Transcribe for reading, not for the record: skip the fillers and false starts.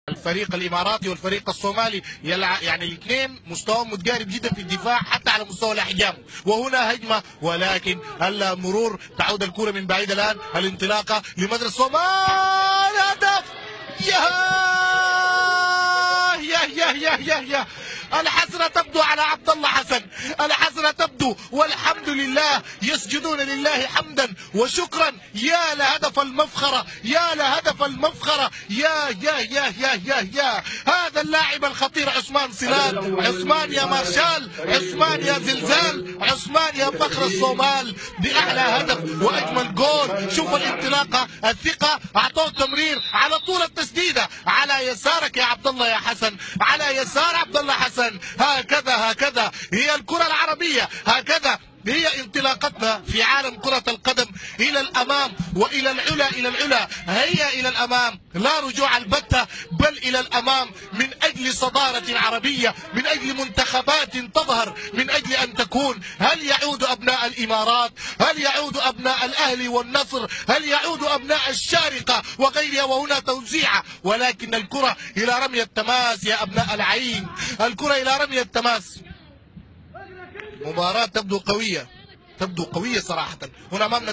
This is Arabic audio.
الفريق الاماراتي والفريق الصومالي يعني الاثنين مستواهم متقارب جدا في الدفاع حتى على مستوى الاحجام، وهنا هجمه ولكن المرور، تعود الكره من بعيد الان، الانطلاقه لمدرسه الصومال، هدف! يا الحسرة تبدو على عبد الله حسن، الحسرة تبدو، والحمد لله، يسجدون لله حمدا وشكرا. يا لهدف المفخرة، يا لهدف المفخرة، يا هذا اللاعب الخطير عثمان صلال، عثمان يا مارشال، عثمان يا زلزال، عثمان يا فخر الصومال بأعلى هدف وأجمل جول. شوف الانطلاقة، الثقة، أعطوه تمرير على طول التسديدة على يسارك يا عبد الله يا حسن، على يسار عبد الله حسن. هكذا هي الكرة العربية، هكذا هي انطلاقتنا في عالم كرة القدم، إلى الأمام وإلى العلا، إلى العلا، هيا إلى الأمام، لا رجوع البتة، بل إلى الأمام من أجل صدارة عربية، من أجل منتخبات تظهر، من أجل أن تكون. هل يعود أبناء الإمارات؟ هل يعود أبناء الأهلي والنصر؟ هل يعود أبناء الشارقة وغيرها؟ وهنا توزيعة، ولكن الكرة إلى رمي التماس يا أبناء العين، الكرة إلى رمي التماس. مباراة تبدو قوية، تبدو قوية صراحة. هنا أمامنا